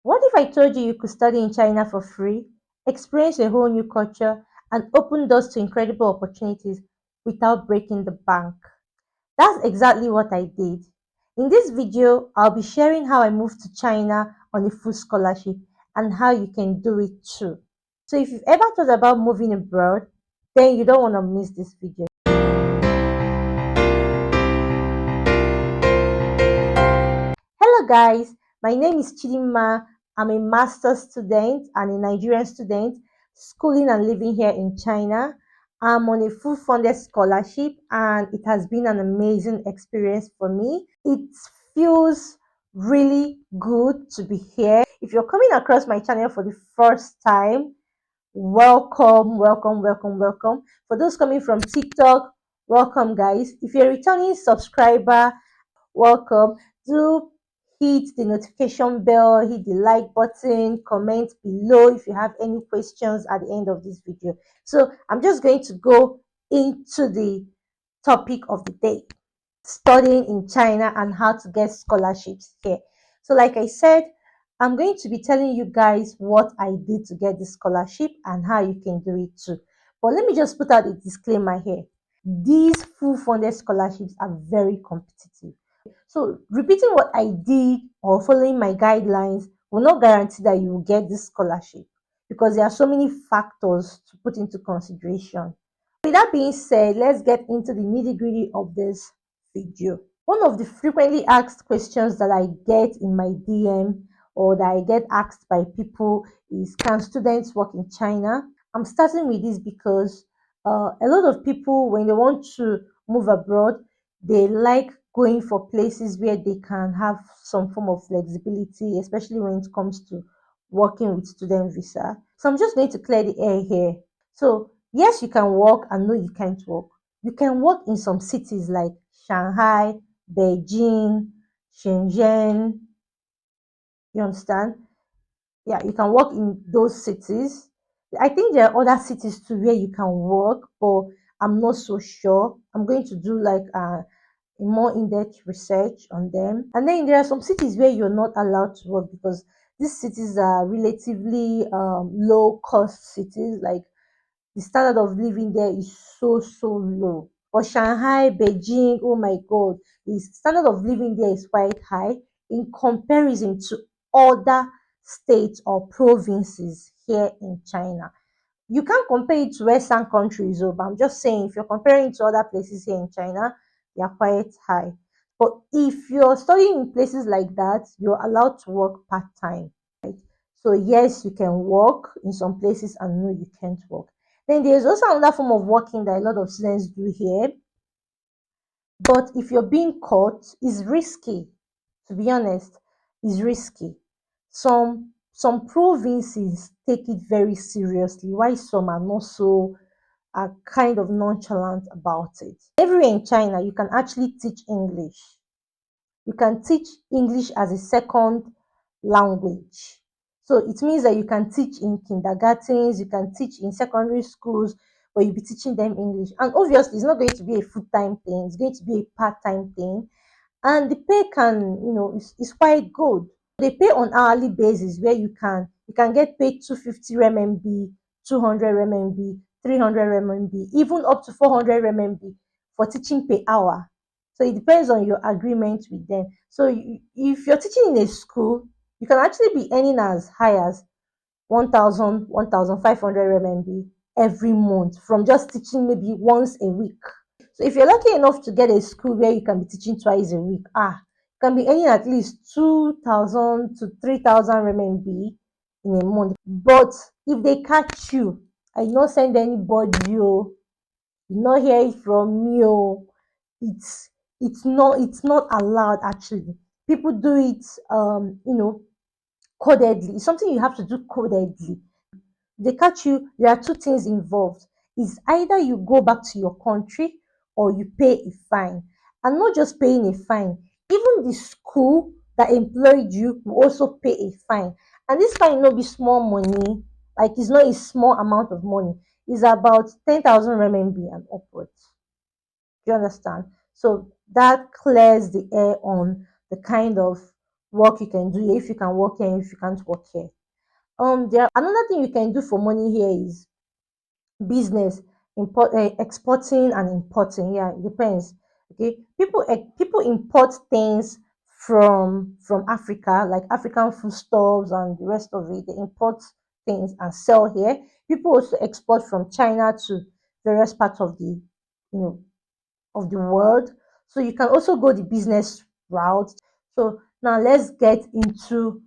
What if I told you you could study in China for free, experience a whole new culture, and open doors to incredible opportunities without breaking the bank? That's exactly what I did. In this video, I'll be sharing how I moved to China on a full scholarship and how you can do it too. So if you've ever thought about moving abroad, then you don't want to miss this video. Hello guys, my name is Chidima. I'm a master's student and a Nigerian student schooling and living here in China. I'm on a full funded scholarship and it has been an amazing experience for me. It feels really good to be here. If you're coming across my channel for the first time, welcome, welcome, welcome, welcome. For those coming from TikTok, welcome guys. If you're a returning subscriber, welcome. Do hit the notification bell, hit the like button, comment below if you have any questions at the end of this video. So I'm just going to go into the topic of the day: studying in China and how to get scholarships here. So like I said, I'm going to be telling you guys what I did to get the scholarship and how you can do it too. But let me just put out a disclaimer here. These full funded scholarships are very competitive. So repeating what I did or following my guidelines will not guarantee that you will get this scholarship because there are so many factors to put into consideration. With that being said, let's get into the nitty-gritty of this video. One of the frequently asked questions that I get in my DM or that I get asked by people is, can students work in China? I'm starting with this because a lot of people, when they want to move abroad, they like going for places where they can have some form of flexibility, especially when it comes to working with student visa. So I'm just going to clear the air here. So yes, you can work, and no, you can't work. You can work in some cities like Shanghai, Beijing, Shenzhen. You understand? Yeah, you can work in those cities. I think there are other cities too where you can work, but I'm not so sure. I'm going to do like a more in-depth research on them. And then there are some cities where you're not allowed to work because these cities are relatively low cost cities. Like the standard of living there is so low. For Shanghai, Beijing, oh my God, the standard of living there is quite high in comparison to other states or provinces here in China. You can't compare it to Western countries, but I'm just saying if you're comparing it to other places here in China, they are quite high. But if you're studying in places like that, you're allowed to work part-time. So yes, you can work in some places and no, you can't work. Then there's also another form of working that a lot of students do here. But if you're being caught, it's risky. To be honest, it's risky. Some provinces take it very seriously, while some are not so are kind of nonchalant about it. Everywhere in China, you can actually teach English. You can teach English as a second language. So it means that you can teach in kindergartens, you can teach in secondary schools, but you'll be teaching them English. And obviously, it's not going to be a full-time thing, it's going to be a part-time thing. And the pay can, is quite good. They pay on hourly basis where you can get paid 250 RMB, 200 RMB, 300 RMB, even up to 400 RMB for teaching per hour. So it depends on your agreement with them. So if you're teaching in a school, you can actually be earning as high as 1,000, 1,500 RMB every month from just teaching maybe once a week. So if you're lucky enough to get a school where you can be teaching twice a week, you can be earning at least 2,000 to 3,000 RMB in a month. But if they catch you, I not send anybody, you not hear it from me. It's not allowed actually. People do it codedly. It's something you have to do codedly. If they catch you, there are two things involved. It's either you go back to your country or you pay a fine. And not just paying a fine, even the school that employed you will also pay a fine. And this fine no be small money, like it's not a small amount of money. It's about 10,000 RMB and upwards. Do you understand? So that clears the air on the kind of work you can do here, if you can work here, if you can't work here. There another thing you can do for money here is business, exporting and importing. Yeah, it depends. Okay, people import things from Africa, like African foodstuffs and the rest of it. They import things and sell here. People also export from China to various parts of the you know of the world. So you can also go the business route. So now let's get into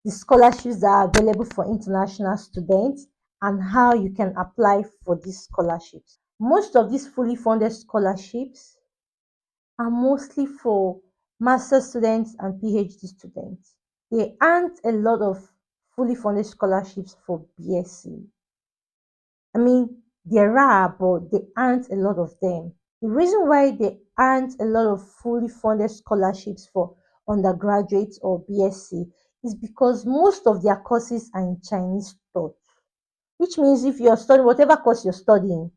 the scholarships that are available for international students and how you can apply for these scholarships. Most of these fully funded scholarships are mostly for master students and PhD students. There aren't a lot of fully funded scholarships for BSc. I mean, there are, but there aren't a lot of them. The reason why there aren't a lot of fully funded scholarships for undergraduates or BSc is because most of their courses are in Chinese thought, which means if you're studying whatever course you're studying,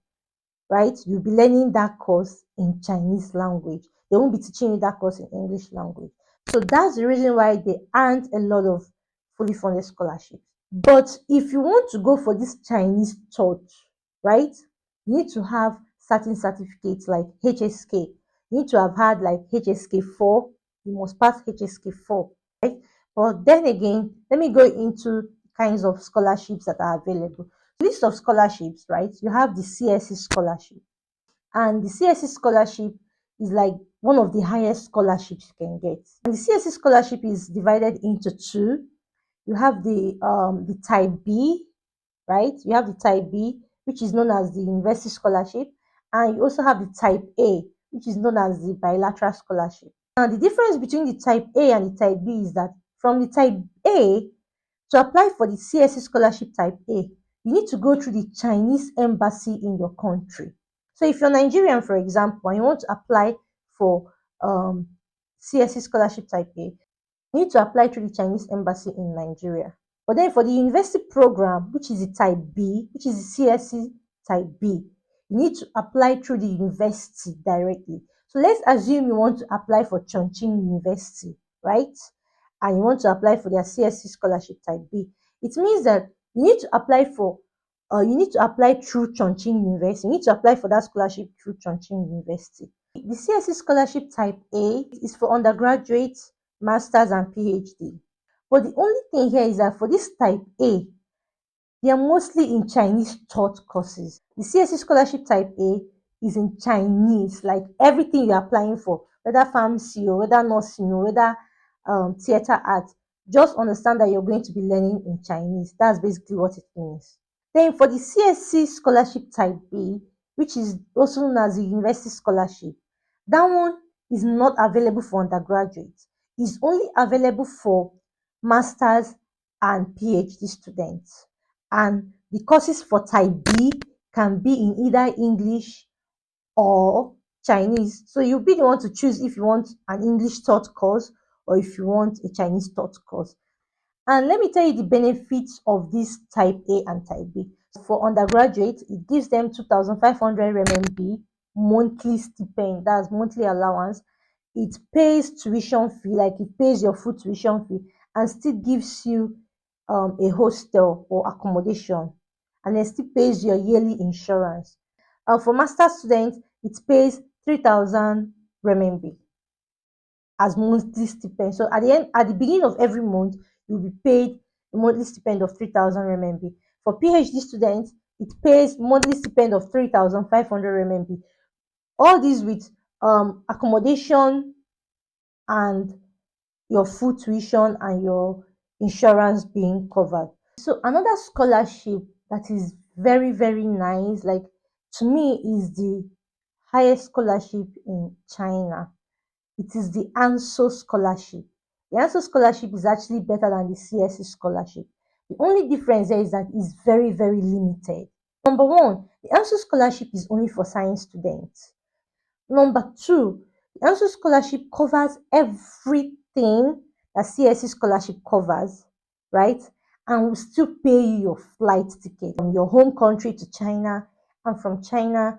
right, you'll be learning that course in Chinese language. They won't be teaching you that course in English language. So that's the reason why there aren't a lot of fully funded scholarships. But if you want to go for this Chinese thought, right, you need to have certain certificates like HSK. You need to have had like HSK 4. You must pass HSK 4, right? But then again, let me go into kinds of scholarships that are available. List of scholarships, right? You have the CSE scholarship. And the CSE scholarship is like one of the highest scholarships you can get. And the CSE scholarship is divided into two. You have the type B, right? You have the type B, which is known as the university scholarship, and you also have the type A, which is known as the bilateral scholarship. Now, the difference between the type A and the type B is that from the type A, to apply for the CSE scholarship type A, you need to go through the Chinese embassy in your country. So if you're Nigerian, for example, and you want to apply for CSE scholarship type A, you need to apply through the Chinese embassy in Nigeria. But then for the university program, which is the type B, which is the CSE type B, you need to apply through the university directly. So let's assume you want to apply for Chongqing University, right? And you want to apply for their CSE scholarship type B. It means that you need to apply for you need to apply through Chongqing University. You need to apply for that scholarship through Chongqing University. The CSE scholarship type A is for undergraduates, masters, and PhD. But the only thing here is that for this type A, they are mostly in Chinese taught courses. The CSE scholarship type A is in Chinese, like everything you're applying for, whether pharmacy or whether nursing or whether theater art, just understand that you're going to be learning in Chinese. That's basically what it means. Then for the CSC scholarship type B, which is also known as the university scholarship, that one is not available for undergraduates. It's only available for masters and PhD students. And the courses for type B can be in either English or Chinese. So you'll be the one to choose if you want an English taught course or if you want a Chinese taught course. And let me tell you the benefits of this type A and type B. For undergraduates, it gives them 2,500 RMB monthly stipend, that's monthly allowance. It pays tuition fee, like it pays your full tuition fee, and still gives you a hostel or accommodation, and then still pays your yearly insurance. For master students, it pays 3,000 renminbi as monthly stipend. So at the beginning of every month, you'll be paid a monthly stipend of 3,000 RMB. For PhD students, it pays monthly stipend of 3,500 RMB. All these with accommodation and your full tuition and your insurance being covered. So another scholarship that is very, very nice, like to me, is the highest scholarship in China. It is the ANSO scholarship. The ANSO scholarship is actually better than the CSE scholarship. The only difference there is that it's very, very limited. Number one, the ANSO scholarship is only for science students. Number two, the ANSO scholarship covers everything that CSE scholarship covers, right? And will still pay you your flight ticket from your home country to China and from China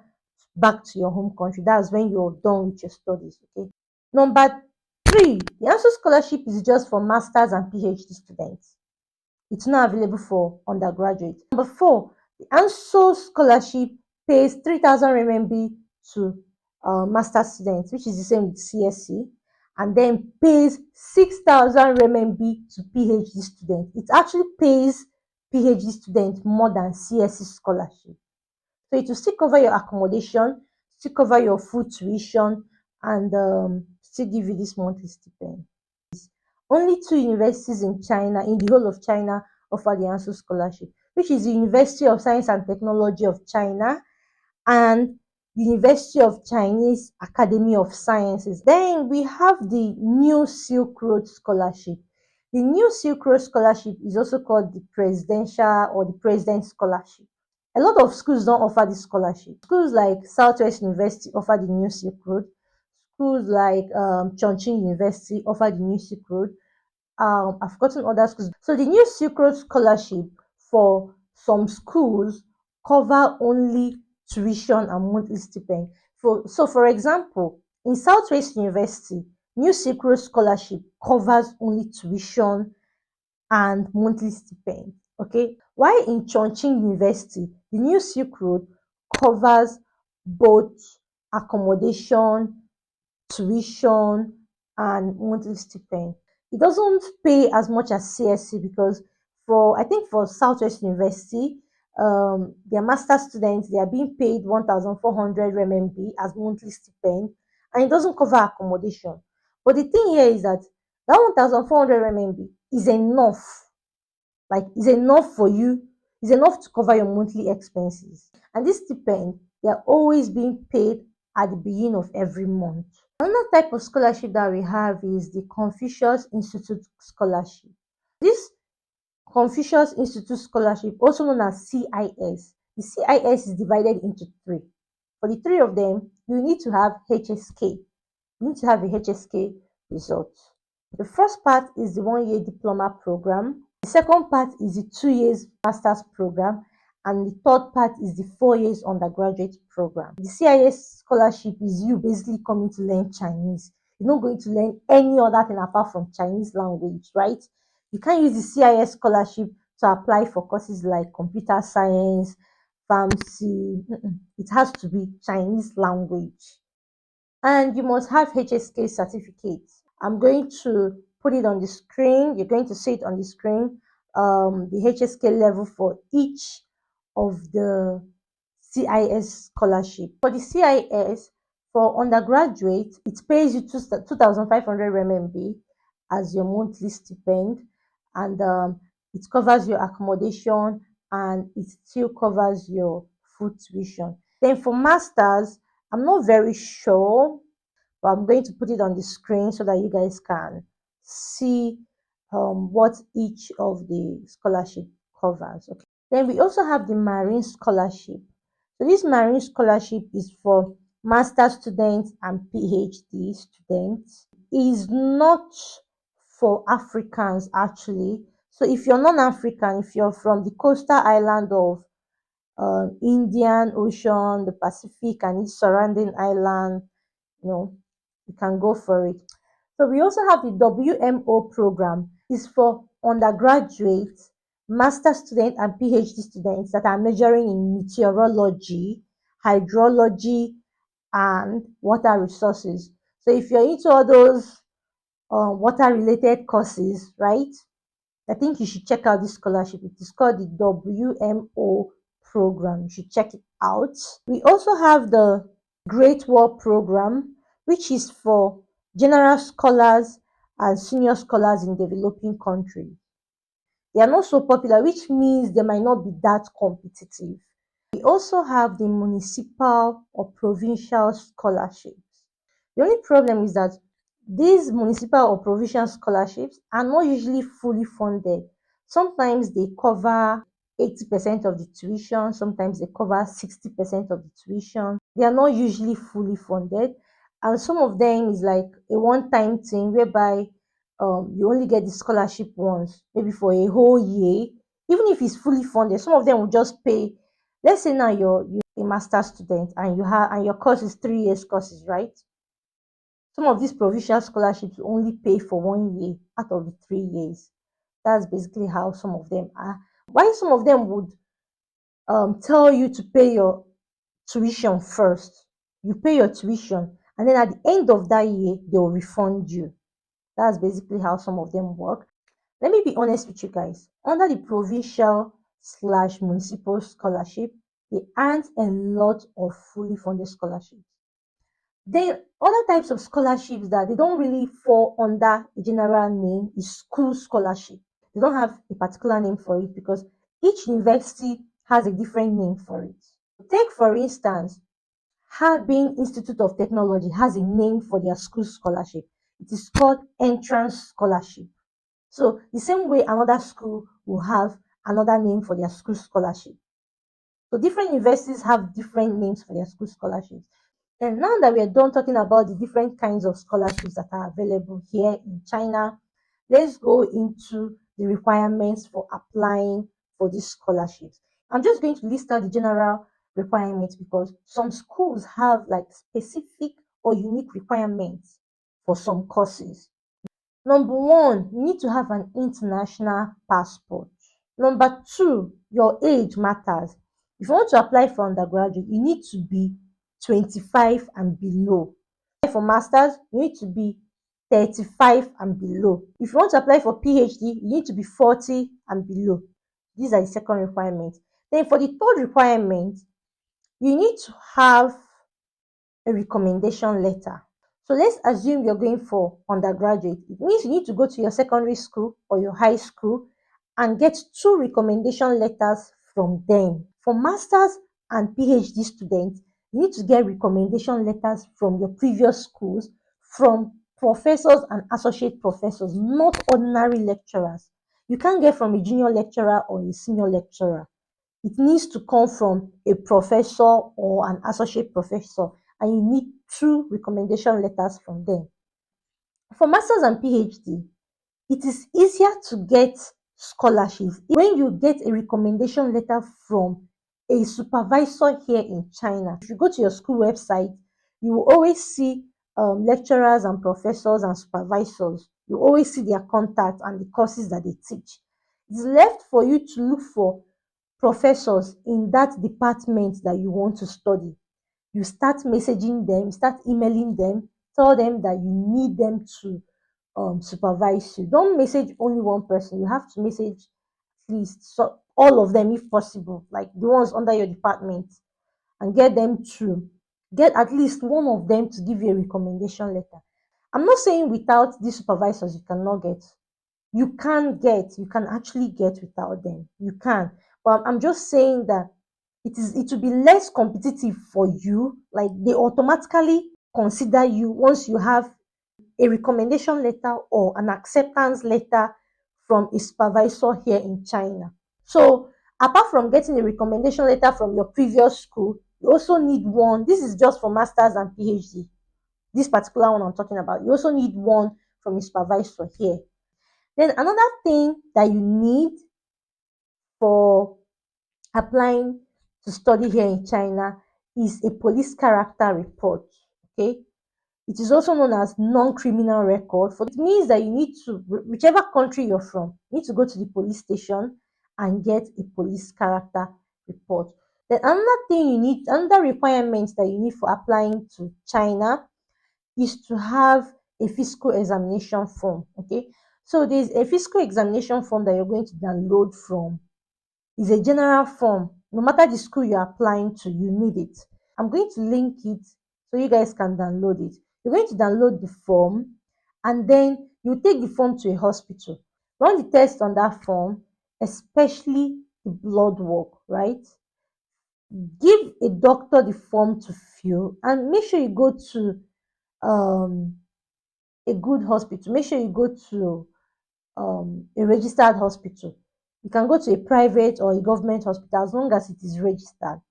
back to your home country. That's when you're done with your studies, okay? Number 3, the ANSO scholarship is just for masters and PhD students. It's not available for undergraduate. Number 4, the ANSO scholarship pays 3,000 RMB to master students, which is the same with CSC, and then pays 6,000 RMB to PhD students. It actually pays PhD students more than CSC scholarship. So it will still cover your accommodation, still cover your food tuition, and still give you this monthly stipend. Only 2 universities in China, in the whole of China, offer the ANSO scholarship, which is the University of Science and Technology of China and University of Chinese Academy of Sciences. Then we have the New Silk Road Scholarship. The New Silk Road Scholarship is also called the Presidential or the President Scholarship. A lot of schools don't offer this scholarship. Schools like Southwest University offer the New Silk Road. Schools like Chongqing University offer the New Silk Road. I've forgotten other schools. So the New Silk Road Scholarship for some schools cover only tuition and monthly stipend. For example, in Southwest University, New Silk Road Scholarship covers only tuition and monthly stipend. Okay, while in Chongqing University, the New Silk Road covers both accommodation, tuition, and monthly stipend. It doesn't pay as much as CSC because I think for Southwest University, their master students they are being paid 1,400 RMB as monthly stipend, and it doesn't cover accommodation. But the thing here is that 1,400 RMB is enough, like is enough for you, is enough to cover your monthly expenses. And this stipend, they are always being paid at the beginning of every month. Another type of scholarship that we have is the Confucius Institute Scholarship. This Confucius Institute Scholarship, also known as CIS, the CIS is divided into three. For the three of them, you need to have HSK. You need to have a HSK result. The first part is the 1 year diploma program. The second part is the 2 years master's program. And the third part is the 4 years undergraduate program. The CIS scholarship is you basically coming to learn Chinese. You're not going to learn any other thing apart from Chinese language, right? You can't use the CIS scholarship to apply for courses like computer science, pharmacy. It has to be Chinese language. And you must have HSK certificates. I'm going to put it on the screen. You're going to see it on the screen. The HSK level for each of the CIS scholarship. For the CIS, for undergraduate, it pays you 2,500 RMB as your monthly stipend, and it covers your accommodation and it still covers your food tuition. Then for masters, I'm not very sure, but I'm going to put it on the screen so that you guys can see what each of the scholarship covers. Okay. Then we also have the Marine Scholarship. So this Marine Scholarship is for master students and PhD students. It is not for Africans actually. So if you're non-African, if you're from the coastal island of Indian Ocean, the Pacific, and its surrounding island, you can go for it. So we also have the WMO program. Is for undergraduate, master students, and PhD students that are majoring in meteorology, hydrology, and water resources. So if you're into all those water related courses, right? I think you should check out this scholarship. It is called the WMO program. You should check it out. We also have the Great Wall program, which is for general scholars and senior scholars in developing countries. They are not so popular, which means they might not be that competitive. We also have the municipal or provincial scholarships. The only problem is that these municipal or provincial scholarships are not usually fully funded. Sometimes they cover 80% of the tuition, sometimes they cover 60% of the tuition. They are not usually fully funded, and some of them is like a one-time thing whereby you only get the scholarship once, maybe for a whole year. Even if it's fully funded, some of them will just pay. Let's say now you're a master student and your course is 3 years courses, right? Some of these provincial scholarships only pay for 1 year out of the 3 years. That's basically how some of them are. Why some of them would tell you to pay your tuition first. You pay your tuition, and then at the end of that year, they'll refund you. That's basically how some of them work. Let me be honest with you guys. Under the provincial slash municipal scholarship, they aren't a lot of fully funded scholarships. Then other types of scholarships that they don't really fall under a general name is school scholarship. They don't have a particular name for it because each university has a different name for it. Take for instance, Harbin Institute of Technology has a name for their school scholarship. It is called Entrance Scholarship. So the same way another school will have another name for their school scholarship. So different universities have different names for their school scholarships. And now that we are done talking about the different kinds of scholarships that are available here in China, let's go into the requirements for applying for these scholarships. I'm just going to list out the general requirements because some schools have like specific or unique requirements for some courses. Number one, you need to have an international passport. Number two, your age matters. If you want to apply for undergraduate, you need to be 25 and below. For masters, you need to be 35 and below. If you want to apply for PhD, you need to be 40 and below. These are the second requirement. Then for the third requirement, you need to have a recommendation letter. So let's assume you're going for undergraduate. It means you need to go to your secondary school or your high school and get two recommendation letters from them. For masters and PhD students, you need to get recommendation letters from your previous schools, from professors and associate professors, not ordinary lecturers. You can't get from a junior lecturer or a senior lecturer. It needs to come from a professor or an associate professor, and you need two recommendation letters from them. For masters and PhD, it is easier to get scholarships when you get a recommendation letter from a supervisor here in China. If you go to your school website, you will always see lecturers and professors and supervisors. You always see their contact and the courses that they teach. It's left for you to look for professors in that department that you want to study. You start messaging them, start emailing them, tell them that you need them to supervise you. Don't message only one person. You have to message at least all of them if possible, like the ones under your department, and get them to get at least one of them to give you a recommendation letter. I'm not saying without these supervisors you cannot get. You can get, you can actually get without them. You can. But I'm just saying that it will be less competitive for you. Like they automatically consider you once you have a recommendation letter or an acceptance letter from a supervisor here in China. So apart from getting a recommendation letter from your previous school, you also need one. This is just for masters and PhD. This particular one I'm talking about. You also need one from a supervisor here. Then another thing that you need for applying to study here in China is a police character report. Okay, it is also known as non-criminal record. For it means that you need to, whichever country you're from, you need to go to the police station and get a police character report. Then another thing you need, another requirement that you need for applying to China is to have a physical examination form. Okay, so there's a physical examination form that you're going to download from. It's a general form. No matter the school you're applying to, you need it. I'm going to link it so you guys can download it. You're going to download the form and then you take the form to a hospital. Run the test on that form, especially the blood work, right? Give a doctor the form to fill and make sure you go to um, a good hospital. Make sure you go to a registered hospital. You can go to a private or a government hospital as long as it is registered.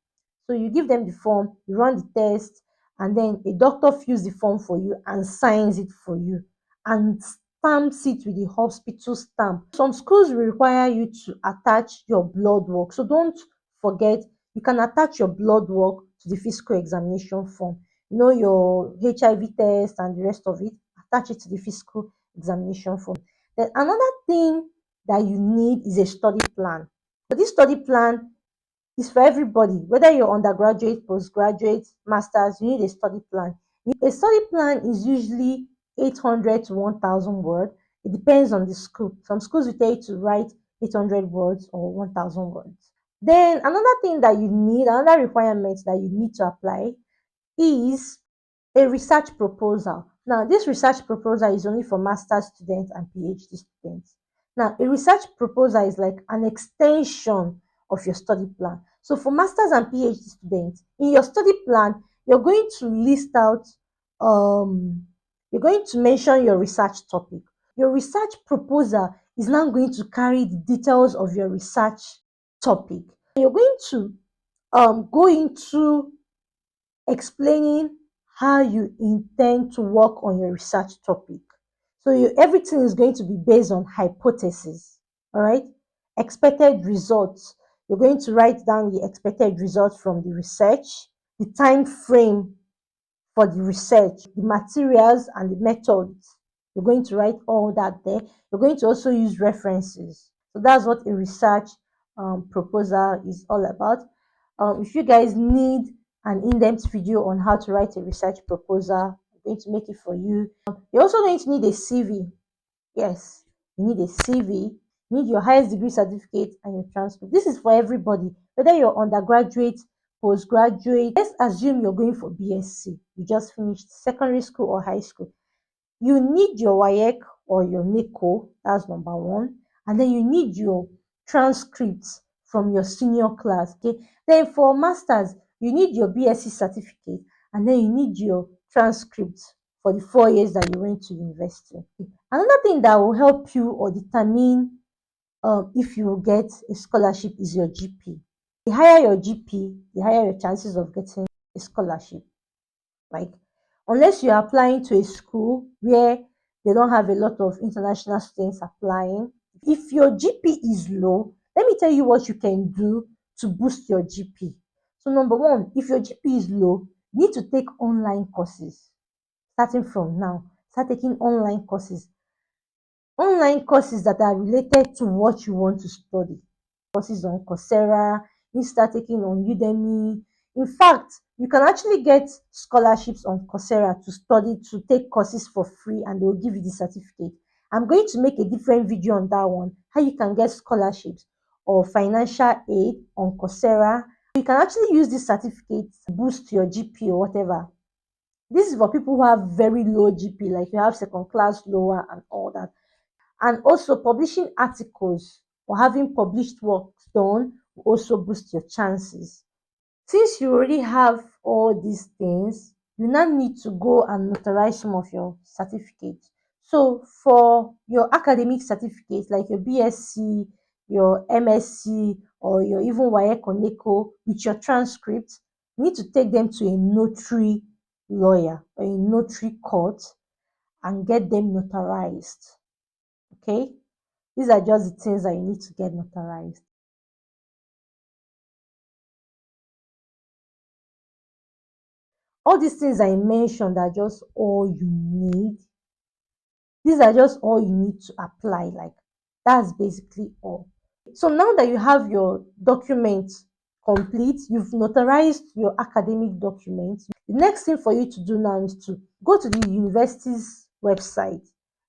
So you give them the form, you run the test, and then a doctor fills the form for you and signs it for you and stamps it with the hospital stamp. Some schools will require you to attach your blood work. So don't forget, you can attach your blood work to the physical examination form. your HIV test and the rest of it, attach it to the physical examination form. Then another thing that you need is a study plan. But this study plan is for everybody, whether you're undergraduate, postgraduate, masters, you need a study plan. A study plan is usually 800 to 1000 words. It depends on the school. Some schools will tell you to write 800 words or 1000 words. Then another thing that you need, another requirement that you need to apply is a research proposal. Now, this research proposal is only for master's students and PhD students. Now, a research proposal is like an extension of your study plan. So, for masters and PhD students, in your study plan, you're going to list out, you're going to mention your research topic. Your research proposal is now going to carry the details of your research topic. You're going to go into explaining how you intend to work on your research topic. So everything is going to be based on hypothesis, all right? Expected results. You're going to write down the expected results from the research, the time frame for the research, the materials and the methods. You're going to write all that there. You're going to also use references. So that's what a research proposal is all about. If you guys need an in-depth video on how to write a research proposal, I'm going to make it for you. You're also going to need a CV. Yes, you need a CV, you need your highest degree certificate and your transcript. This is for everybody, whether you're undergraduate, postgraduate. Let's assume you're going for BSc. You just finished secondary school or high school. You need your WAEC or your NECO, that's number one. And then you need your transcripts from your senior class. Okay. Then for masters, you need your BSc certificate, and then you need your transcripts for the 4 years that you went to university. Okay. Another thing that will help you or determine if you will get a scholarship is your GP. The higher your GP, the higher your chances of getting a scholarship. Like, unless you're applying to a school where they don't have a lot of international students applying, if your GP is low, let me tell you what you can do to boost your GP. So, number one, if your GP is low, you need to take online courses. Starting from now, start taking online courses that are related to what you want to study. Courses on Coursera, you start taking on Udemy. In fact, you can actually get scholarships on Coursera to study, to take courses for free, and they'll give you the certificate. I'm going to make a different video on that one, how you can get scholarships or financial aid on Coursera. You can actually use this certificate to boost your GP or whatever. This is for people who have very low GP, like you have second class, lower, and all that. And also publishing articles or having published works done will also boost your chances. Since you already have all these things, you now need to go and notarize some of your certificates. So for your academic certificates like your BSc, your MSc, or your even WAEC or NECO with your transcripts, you need to take them to a notary lawyer or a notary court and get them notarized. Okay? These are just the things that you need to get notarized. All these things I mentioned are just all you need. These are just all you need to apply. Like, that's basically all. So now that you have your documents complete, you've notarized your academic documents, the next thing for you to do now is to go to the university's website,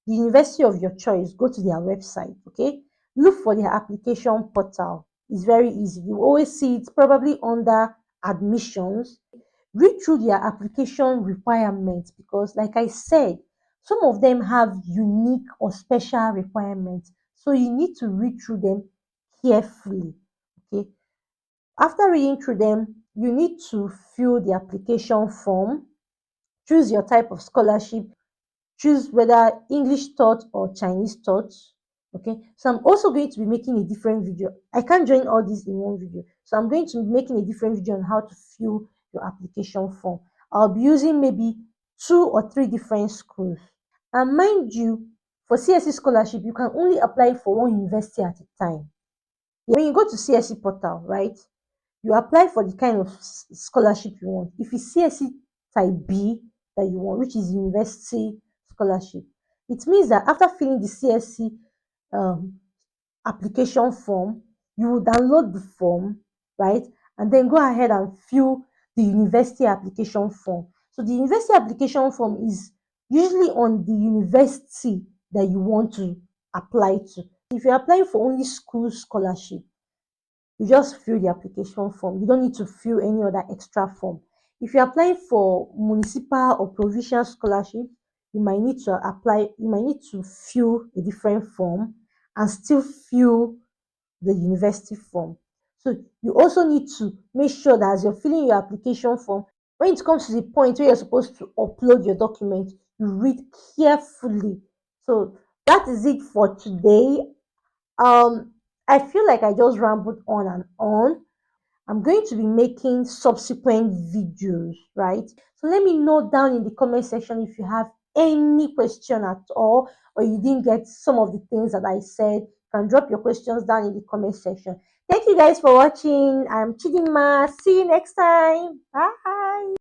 the university of your choice. Go to their website, okay? Look for their application portal. It's very easy. You always see it probably under admissions. Read through their application requirements because, like I said, some of them have unique or special requirements. So you need to read through them carefully. Okay. After reading through them, you need to fill the application form, choose your type of scholarship, choose whether English taught or Chinese taught. Okay, so I'm also going to be making a different video. I can't join all these in one video, so I'm going to be making a different video on how to fill your application form. I'll be using maybe 2 or 3 different schools. And mind you, for CSE scholarship, you can only apply for one university at a time. When you go to CSE portal, right, you apply for the kind of scholarship you want. If it's CSE type B that you want, which is university scholarship. It means that after filling the CSC um, application form, you will download the form, right? And then go ahead and fill the university application form. So the university application form is usually on the university that you want to apply to. If you're applying for only school scholarship, you just fill the application form. You don't need to fill any other extra form. If you're applying for municipal or provincial scholarship, you might need to fill a different form and still fill the university form. So you also need to make sure that as you're filling your application form, when it comes to the point where you're supposed to upload your document, you read carefully. So that is it for today. I feel like I just rambled on and on. I'm going to be making subsequent videos, right? So let me know down in the comment section if you have any question at all, or you didn't get some of the things that I said. You can drop your questions down in the comment section. Thank you guys for watching. I'm Chidinma. See you next time. Bye.